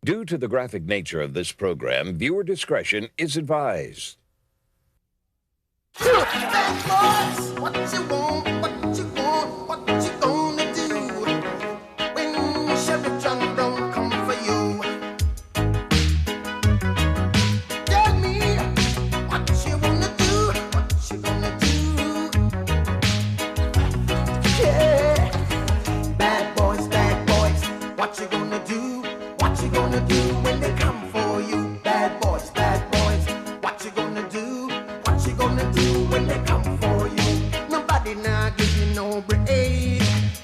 Due to the graphic nature of this program, viewer discretion is advised. Bad boys, what you want, what you want, what you gonna do when Sheriff John Brown come for you? Tell me what you wanna do, what you gonna do. Yeah, bad boys, what you gonna do, what you gonna do when they come for you? Bad boys, what you gonna do, what you gonna do when they come for you? Nobody now give you no break.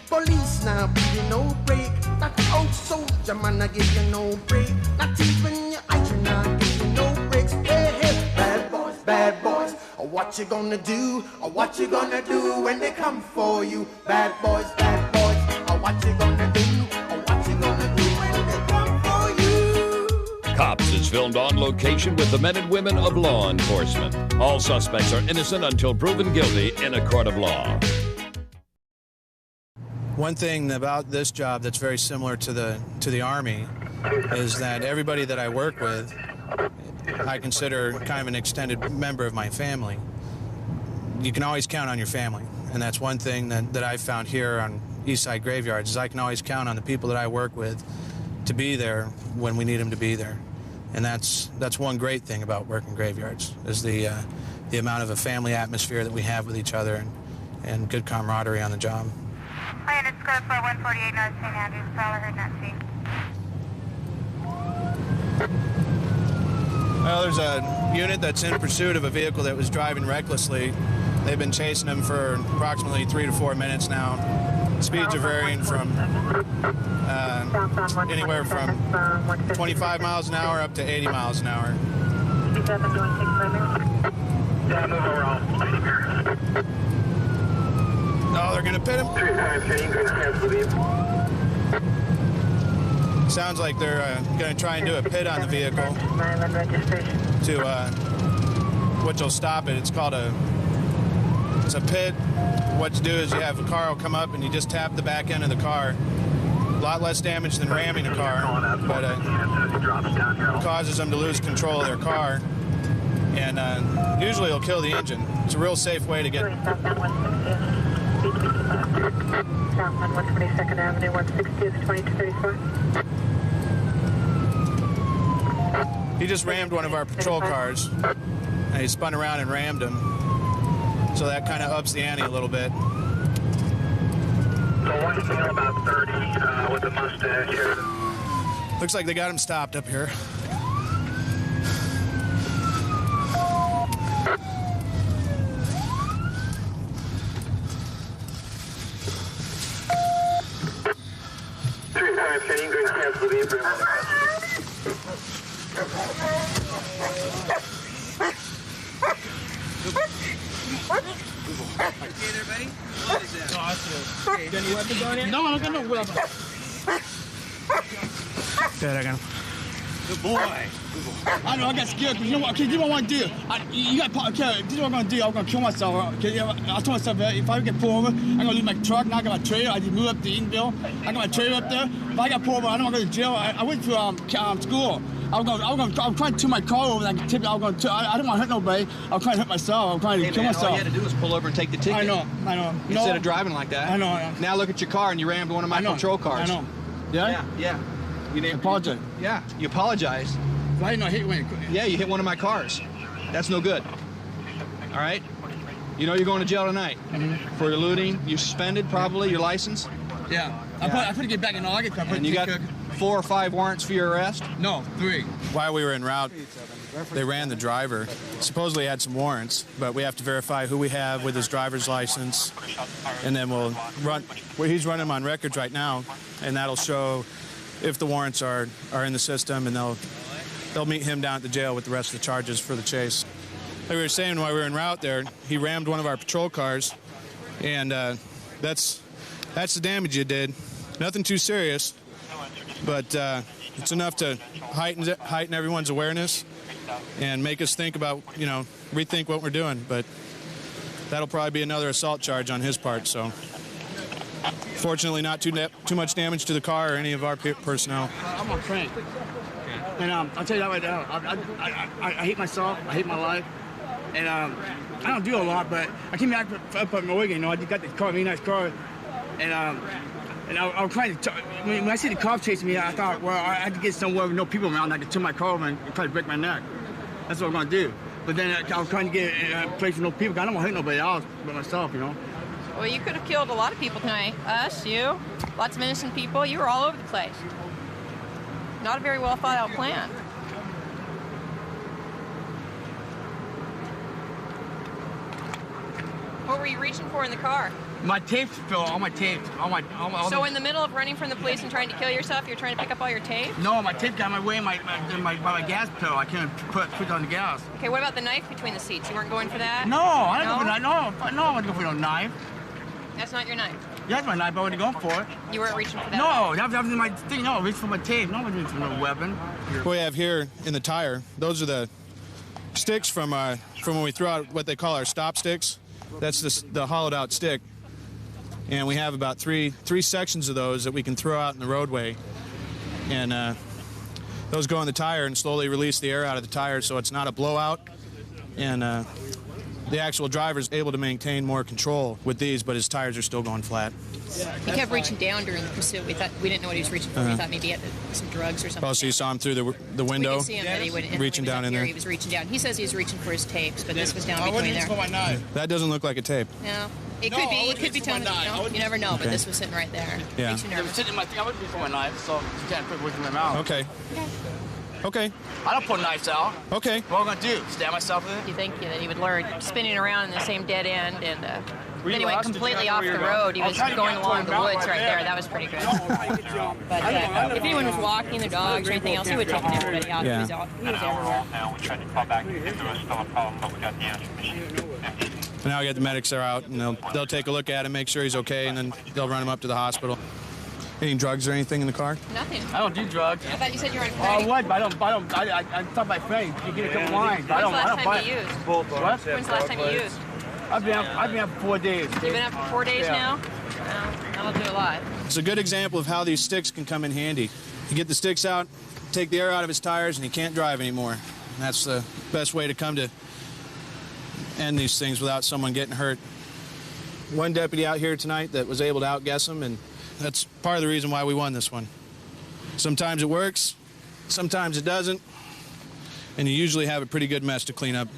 Police now give you no break. That old soldier man now give you no break. Not even your eyes now give you no breaks. Hey, hey, bad boys, what you gonna do? Or what you gonna do when they come for you? Bad boys, what you gonna do? Or what you gonna do when they come for you? Cops is filmed on location with the men and women of law enforcement. All suspects are innocent until proven guilty in a court of law. One thing about this job that's very similar to the Army is that everybody that I work with, I consider kind of an extended member of my family. You can always count on your family, and that's one thing that I've found here on Eastside Graveyards is I can always count on the people that I work with to be there when we need them to be there. And that's one great thing about working graveyards is the amount of a family atmosphere that we have with each other and good camaraderie on the job. Hi, it's code for 148 North St. Andrews. Prowler heard not seen. Well, there's a unit that's in pursuit of a vehicle that was driving recklessly. They've been chasing him for approximately 3 to 4 minutes now. Speeds are varying from anywhere from 25 miles an hour up to 80 miles an hour. Oh, they're going to pit him? Sounds like they're going to try and do a pit on the vehicle to which will stop it. It's called it's a pit. What you do is you have a car will come up and you just tap the back end of the car. A lot less damage than ramming a car, but it causes them to lose control of their car, and usually it'll kill the engine. It's a real safe way to get. Southbound 122nd Avenue, 160 is 2234. He just rammed one of our patrol cars, and he spun around and rammed him. So that kind of ups the ante a little bit. So what do you feel about 30 with the mustache here? Looks like they got him stopped up here. No, I don't got no weapon. Good, I got him. Good boy. I know, I got scared because you know what? Okay, this is what I want to do. You got okay, this is what I'm going to do. I'm going to kill myself. Okay, I told myself if I get pulled over, I'm going to leave my truck. Now I got my trailer. I just moved up to Eatonville. I got my trailer up there. If I got pulled over, I don't want to go to jail. I went to school. I'm trying to turn my car over. I can tip it. I don't want to hurt nobody. I'm trying to hurt myself. I'm trying to kill myself. All you had to do was pull over and take the ticket. I know. Instead of driving like that. I know. Now look at your car and you rammed one of my patrol cars. I know. Yeah? Yeah. You didn't apologize. Yeah, you apologized. Why didn't I hit you? Yeah, you hit one of my cars. That's no good. All right? You know you're going to jail tonight for looting. You're suspended, probably, your license. Yeah. I put to get back in August. And you got 4 or 5 warrants for your arrest? No, 3. While we were en route, they ran the driver. Supposedly had some warrants, but we have to verify who we have with his driver's license, and then we'll run. Well, he's running them on records right now, and that'll show if the warrants are in the system, and they'll meet him down at the jail with the rest of the charges for the chase. Like we were saying while we were en route there, he rammed one of our patrol cars, and that's the damage you did. Nothing too serious, but it's enough to heighten everyone's awareness and make us think about, rethink what we're doing. But that'll probably be another assault charge on his part. So fortunately, not too much damage to the car or any of our personnel. I'm on Frank. And I'll tell you that right now. I hate myself. I hate my life. And I don't do a lot, but I came back up in Oregon. You know, I just got this car, really nice car. And I was trying to. When I see the cops chasing me, I thought, well, I had to get somewhere with no people around. I could turn my car over and try to break my neck. That's what I'm gonna do. But then I was trying to get a place with no people. I don't want to hurt nobody else but myself, you know. Well, you could have killed a lot of people tonight. Us, you, lots of innocent people. You were all over the place. Not a very well thought out plan. What were you reaching for in the car? My tapes, Phil. All my tapes. So in the middle of running from the police and trying to kill yourself, you're trying to pick up all your tape? No, my tape got my way in my gas pedal. I can't put on the gas. Okay, what about the knife between the seats? You weren't going for that? No, I didn't go for that. No, I wasn't going for no knife. That's not your knife. Yeah, that's my knife. I wasn't going for it. You weren't reaching for that? No, that was my thing. No, I reached for my tape. No, I wasn't reaching for no weapon. What we have here in the tire, those are the sticks from when we throw out what they call our stop sticks. That's the hollowed out stick. And we have about three sections of those that we can throw out in the roadway. And those go in the tire and slowly release the air out of the tire so it's not a blowout. And the actual driver is able to maintain more control with these, but his tires are still going flat. He kept reaching down during the pursuit. We didn't know what he was reaching for. We thought maybe he had some drugs or something. Oh, so you saw him through the window? We could see him, but he wouldn't, reaching down in there? He was reaching down. He says he was reaching for his tapes, but this was down between there. For my knife. That doesn't look like a tape. No. It could be. It could be tone. You never know, but Okay. this was sitting right there. Yeah. Makes you It was nervous. sitting in my thing. I wouldn't be for my knife, so you can't put it in my mouth. Okay. Okay. I don't put knives out. Okay. What am I gonna do? Stab myself with it? You think that he would learn spinning around in the same dead end, and Were then you he went lost? Did you completely not know off where the you were going? road. He I was was trying to going get along to the the mountain woods right right there. there. That was pretty good. But if anyone was walking their dogs or anything else, he would have taken everybody out. Yeah. He was everywhere. Now we tried to call back if there was still a problem, but we got the answer machine. And now we got the medics are out, and they'll take a look at him, make sure he's okay, and then they'll run him up to the hospital. Any drugs or anything in the car? Nothing. I don't do drugs. I thought you said you were on Oh, I credit. would, but I thought my friend, you get a couple lines. But When's the I last don't buy time you it. used? What? When's the last time you used? I've been up for 4 days. You've been up for 4 days Yeah. now? No, that'll do a lot. It's a good example of how these sticks can come in handy. You get the sticks out, take the air out of his tires, and he can't drive anymore. And that's the best way to come to end these things without someone getting hurt. One deputy out here tonight that was able to outguess him, and that's part of the reason why we won this one. Sometimes it works, sometimes it doesn't, and you usually have a pretty good mess to clean up.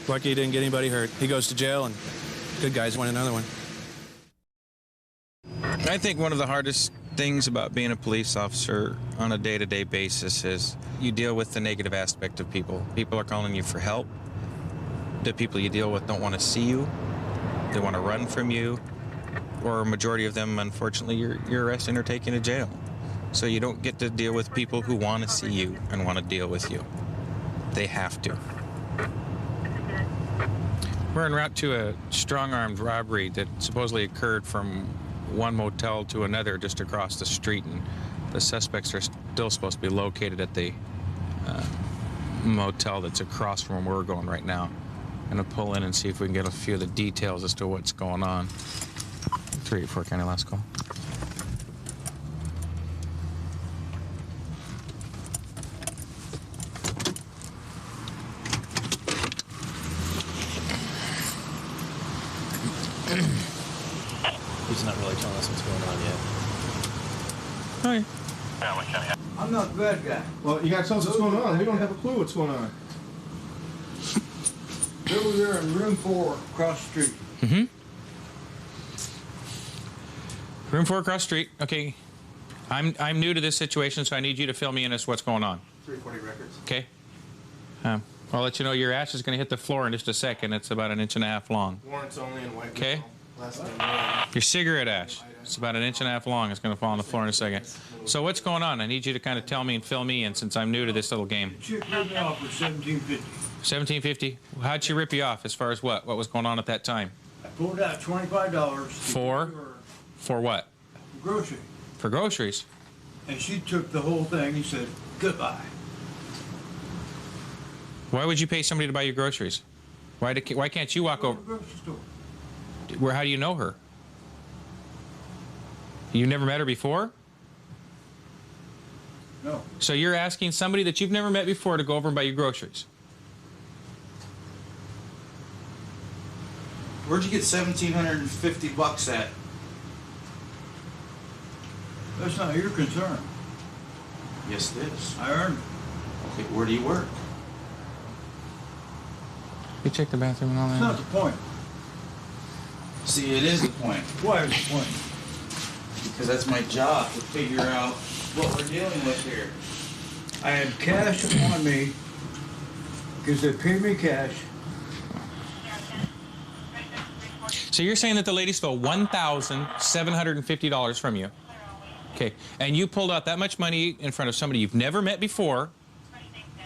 Lucky he didn't get anybody hurt. He goes to jail, and good guys win another one. I think one of the hardest things about being a police officer on a day-to-day basis is you deal with the negative aspect of people. People are calling you for help. The people you deal with don't want to see you. They want to run from you. Or a majority of them, unfortunately, you're arresting or taken to jail. So you don't get to deal with people who want to see you and want to deal with you. They have to. We're en route to a strong-armed robbery that supposedly occurred from one motel to another just across the street, and the suspects are still supposed to be located at the motel that's across from where we're going right now. I'm gonna pull in and see if we can get a few of the details as to what's going on. 384 County, last call. He's not really telling us what's going on yet. Okay. I'm not the bad guy. Well, you gotta tell us what's going on. We don't have a clue what's going on. They were there in room 4 across the street. Mm-hmm. Room 4 across the street. Okay. I'm new to this situation, so I need you to fill me in as to what's going on. 340 records. Okay. I'll let you know your ash is going to hit the floor in just a second. It's about 1.5 inches long. Warrants only and white. Okay. Last name Warren. Your cigarette ash. It's about 1.5 inches long. It's going to fall on the floor in a second. So what's going on? I need you to kind of tell me and fill me in since I'm new to this little game. Chick ripped me off for $17.50. $17.50. How'd she rip you off? As far as what? What was going on at that time? I pulled out $25 For what? grocery, For groceries. and she took the whole thing and said goodbye. Why would you pay somebody to buy your groceries? Why can't you walk over? Grocery store. How do you know her? You never met her before? No. So you're asking somebody that you've never met before to go over and buy your groceries. Where'd you get $1,750 at? That's not your concern. Yes, it is. I earned it. Okay, where do you work? You check the bathroom and all That's that? not the point. See, it is the point. Why is the point? Because that's my job to figure out what we're dealing with here. I had cash on me because they paid me cash. So you're saying that the lady stole $1,750 from you. Okay, and you pulled out that much money in front of somebody you've never met before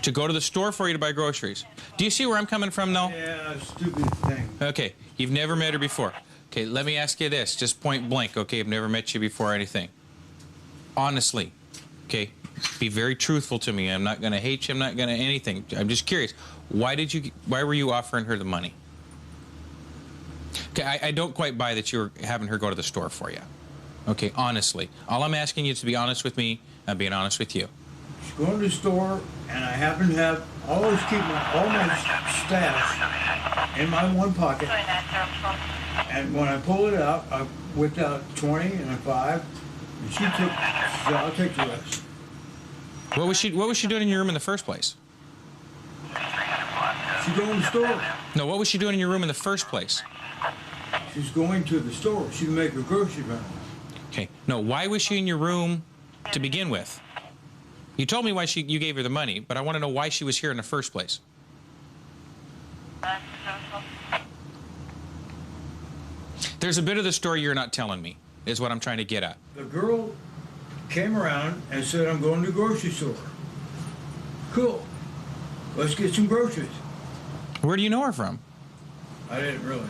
to go to the store for you to buy groceries. Do you see where I'm coming from, though? Yeah, stupid thing. Okay, you've never met her before. Okay, let me ask you this, just point blank, okay? I've never met you before or anything. Honestly, okay, be very truthful to me. I'm not going to hate you. I'm not going to anything. I'm just curious. Why were you offering her the money? Okay, I don't quite buy that you were having her go to the store for you. Okay, honestly. All I'm asking you is to be honest with me. I'm being honest with you. She's going to the store, and I happen to have always keep all my stash in my one pocket. And when I pull it out, I whipped out 20 and a 5, and she said, I'll take the rest. What was she doing in your room in the first place? She's going to the store. No, what was she doing in your room in the first place? She's going to the store. She can make her grocery run. Okay. No, why was she in your room to begin with? You told me why you gave her the money, but I want to know why she was here in the first place. There's a bit of the story you're not telling me, is what I'm trying to get at. The girl came around and said, I'm going to the grocery store. Cool. Let's get some groceries. Where do you know her from? I didn't really.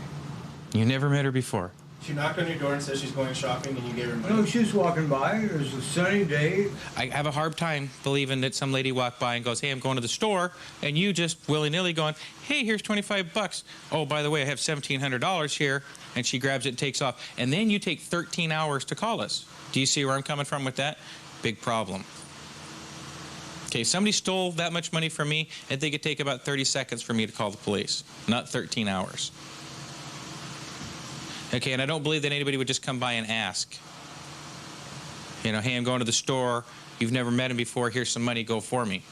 You never met her before. She knocked on your door and said she's going shopping and you gave her money? No, she was walking by. It was a sunny day. I have a hard time believing that some lady walked by and goes, hey, I'm going to the store, and you just willy-nilly going, hey, here's $25. Oh, by the way, I have $1,700 here, and she grabs it and takes off. And then you take 13 hours to call us. Do you see where I'm coming from with that? Big problem. Okay, somebody stole that much money from me, I think it'd take about 30 seconds for me to call the police, not 13 hours. Okay, and I don't believe that anybody would just come by and ask. You know, hey, I'm going to the store. You've never met him before. Here's some money. Go for me.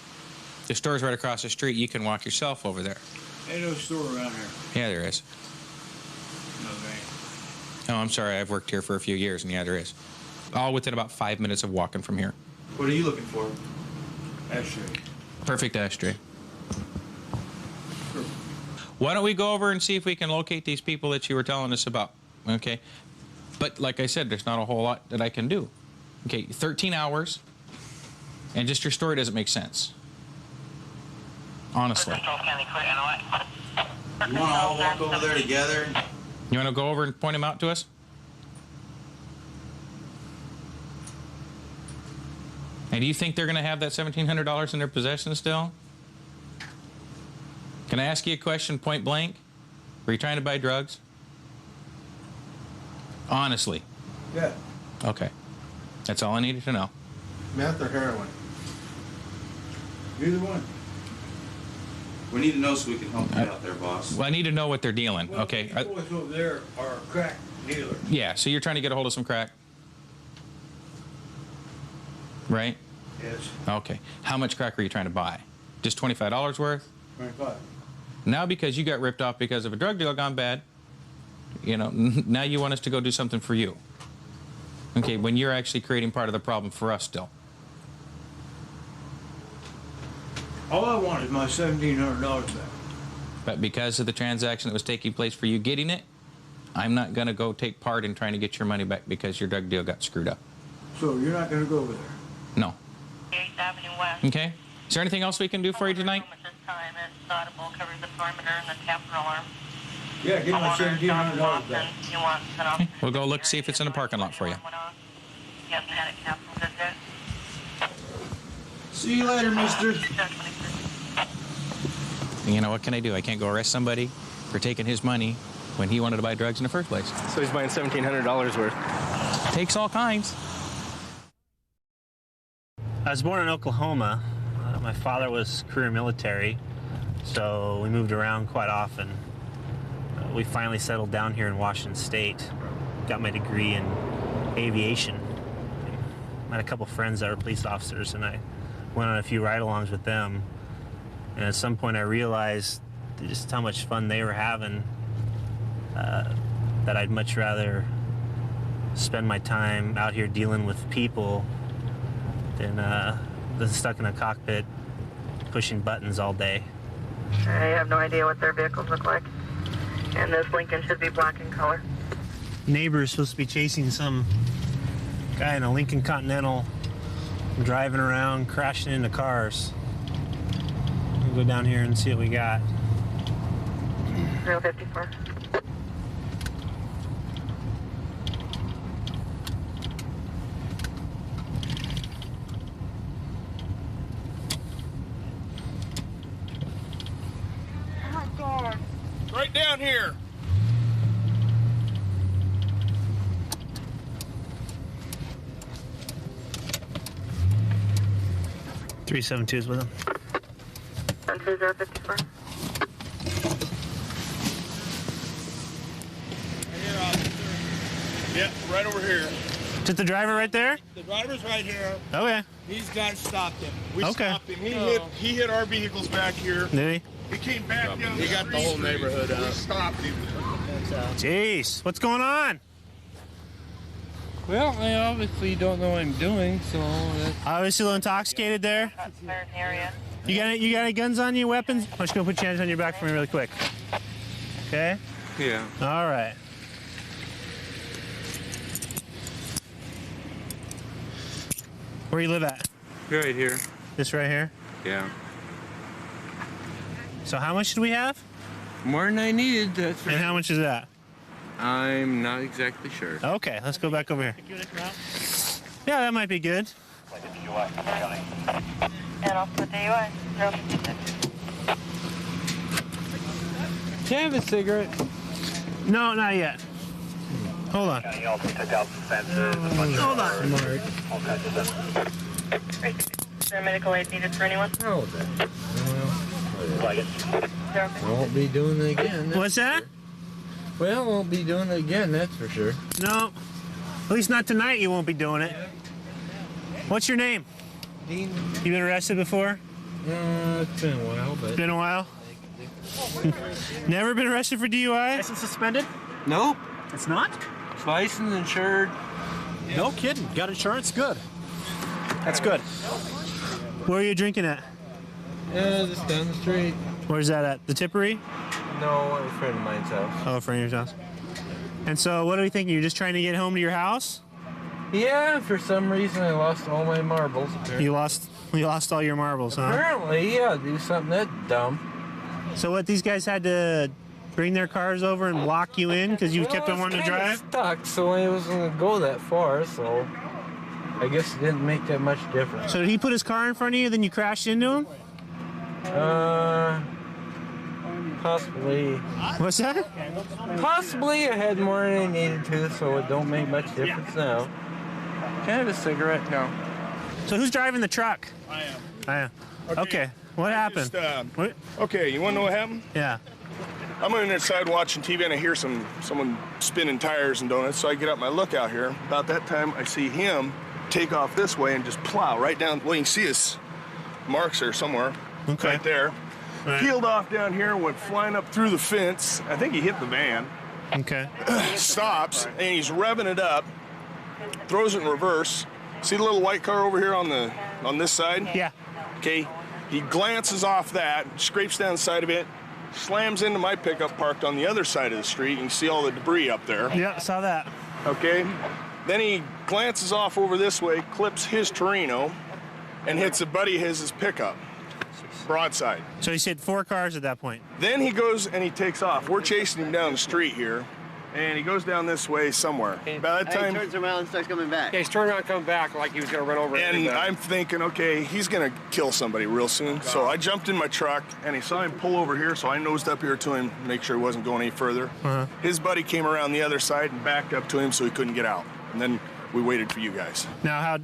The store's right across the street. You can walk yourself over there. Ain't no store around here. Yeah, there is. No, there ain't. Oh, I'm sorry. I've worked here for a few years, and yeah, there is. All within about 5 minutes of walking from here. What are you looking for? Ashtray. Perfect ashtray. Sure. Why don't we go over and see if we can locate these people that you were telling us about? Okay, but like I said, there's not a whole lot that I can do. Okay, 13 hours, and just your story doesn't make sense. Honestly. You want to all walk over there together? You want to go over and point them out to us? And do you think they're going to have that $1,700 in their possession still? Can I ask you a question point blank? Were you trying to buy drugs? Honestly. Yeah. Okay. That's all I needed to know. Meth or heroin? Either one. We need to know so we can help you out there, boss. Well, I need to know what they're dealing. Well, Okay. these boys over there are crack dealers. Yeah, so you're trying to get a hold of some crack? Right? Yes. Okay. How much crack are you trying to buy? Just $25 worth? 25. Now because you got ripped off because of a drug deal gone bad, you know, now you want us to go do something for you. Okay, when you're actually creating part of the problem for us still. All I want is my $1,700 back. But because of the transaction that was taking place for you getting it, I'm not going to go take part in trying to get your money back because your drug deal got screwed up. So you're not going to go over there? No. 8th Avenue West. Okay. Is there anything else we can do for you tonight? At this time, it's audible, covers the perimeter and the capital alarm. Yeah, get my $1,700 back. You want an Okay. We'll go look, see if it's in the parking lot for you. He hasn't had a capital visit. See you later, mister. You know, what can I do? I can't go arrest somebody for taking his money when he wanted to buy drugs in the first place. So he's buying $1,700 worth. Takes all kinds. I was born in Oklahoma. My father was career military, so we moved around quite often. We finally settled down here in Washington State. Got my degree in aviation. I had a couple friends that were police officers, and I went on a few ride-alongs with them. And at some point I realized just how much fun they were having, that I'd much rather spend my time out here dealing with people than stuck in a cockpit pushing buttons all day. I have no idea what their vehicles look like. And this Lincoln should be black in color. Neighbor is supposed to be chasing some guy in a Lincoln Continental, driving around, crashing into cars. We'll go down here and see what we got. 054. Oh my God. Right down here. .372 is with him. 12054. Yeah, right over here. Is the driver right there? The driver's right here. Okay. These guys stopped him. We Okay. stopped him. He hit our vehicles back here. Did He came back down. He got the whole neighborhood out. We stopped him. Jeez, what's going on? Well, I obviously don't know what I'm doing, so that's... Obviously a little intoxicated there. You got any guns on you, weapons? I'm just gonna put your hands on your back for me really quick. Okay? Yeah. All right. Where you live at? Right here. This right here? Yeah. So how much do we have? More than I needed, that's And how much is that? I'm not exactly sure. Okay, let's go back over here. Yeah, that might be good. And off the DUI. 056. Can I have a cigarette? No, not yet. Hold on. Hold on. Is there medical aid needed for anyone? Oh, I won't be doing it again. What's that? Well, I won't be doing it again, that's for sure. No. At least not tonight you won't be doing it. What's your name? Dean. You been arrested before? It's been a while, but... Been a while? Never been arrested for DUI? License suspended? Nope. It's not? It's licensed, insured. No kidding. Got insurance? Good. That's good. Where are you drinking at? Yeah, just down the street. Where's that at? The Tippery? No, at a friend of mine's house. Oh, a friend of yours house. And so what are we thinking? You're just trying to get home to your house? Yeah, for some reason I lost all my marbles. Apparently. You lost all your marbles, huh? Apparently, yeah, do something that dumb. So what, these guys had to bring their cars over and lock you in because you kept on wanting to drive? Stuck, so I wasn't going to go that far, so I guess it didn't make that much difference. So did he put his car in front of you, then you crashed into him? Possibly. What's that? Possibly I had more than I needed to, so it don't make much difference now. Can I have a cigarette? No. So who's driving the truck? I am. I am. Okay. What happened? Okay, you want to know what happened? Yeah. I'm on the inside watching TV and I hear someone spinning tires and donuts, so I get up my lookout here. About that time, I see him take off this way and just plow right down. Well, you can see his marks there somewhere. Okay. Right there. Right. Peeled off down here, went flying up through the fence. I think he hit the van. Okay. Stops, and he's revving it up, throws it in reverse. See the little white car over here on this side? Yeah. Okay. He glances off that, scrapes down the side of it, slams into my pickup parked on the other side of the street. You can see all the debris up there. Yeah, saw that. Okay. Then he glances off over this way, clips his Torino, and hits a buddy of his pickup. Broadside. So he hit 4 cars at that point. Then he goes and he takes off. We're chasing him down the street here, and he goes down this way somewhere. By that time, he turns around and starts coming back. Yeah, he's turning around and coming back like he was going to run over and I'm thinking, okay, he's going to kill somebody real soon. So I jumped in my truck, and he saw him pull over here, so I nosed up here to him, make sure he wasn't going any further. Uh-huh. His buddy came around the other side and backed up to him so he couldn't get out. And then we waited for you guys. Now,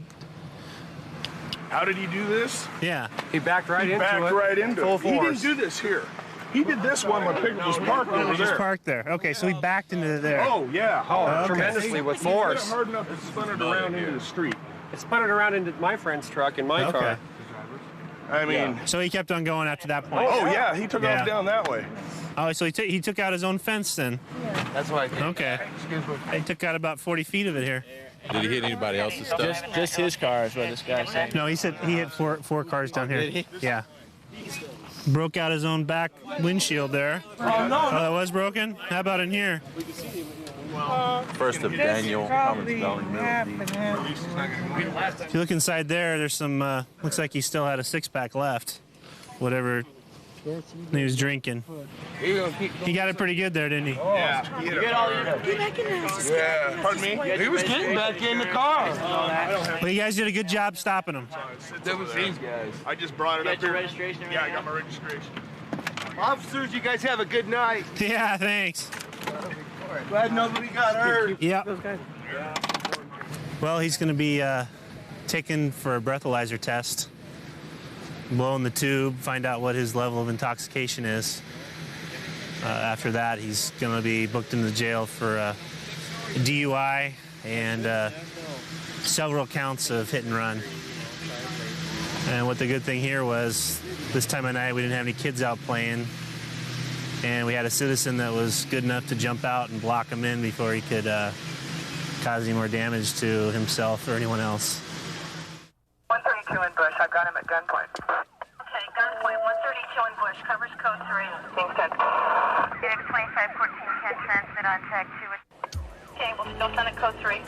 How did he do this? Yeah. He backed right He into backed it. right into Full it. He force. didn't do this here. He did this one when pickup was parked over He just there. parked there. Okay, so he backed into there. Oh, yeah. Oh, okay. tremendously with force. He hit it hard enough to spun it around into the street. It spun it around into my friend's truck in my car. I mean... So he kept on going after that point. Oh, yeah. He took off down that way. Oh, so he took out his own fence then? That's what I think. Okay. He took out about 40 feet of it here. Did he hit anybody else's stuff? Just his car is what this guy said. No, he said he hit four cars down here. Did he? Yeah. Broke out his own back windshield there. Oh, that was broken? How about in here? First of Daniel Thomas Belling. If you look inside there, there's some, looks like he still had a six-pack left. Whatever he was drinking. He got it pretty good there, didn't he? Yeah. He hit it hard. Yeah. Pardon me? He was getting back in the car. Well, you guys did a good job stopping him. That was these guys. I just brought it up here. registration? Yeah, I got my registration. Officers, you guys have a good night. Yeah, thanks. Glad nobody got hurt. Yep. Well, he's going to be taken for a breathalyzer test. Blow in the tube, find out what his level of intoxication is. After that, he's going to be booked into jail for DUI and several counts of hit and run. And what the good thing here was, this time of night we didn't have any kids out playing, and we had a citizen that was good enough to jump out and block him in before he could cause any more damage to himself or anyone else. 132 in Bush. I've got him at gunpoint. Okay, gunpoint 132 in Bush. Covers code 3. Thanks, 10. Phoenix 2514 can transmit on tag 2. Okay, we'll still send it code 3.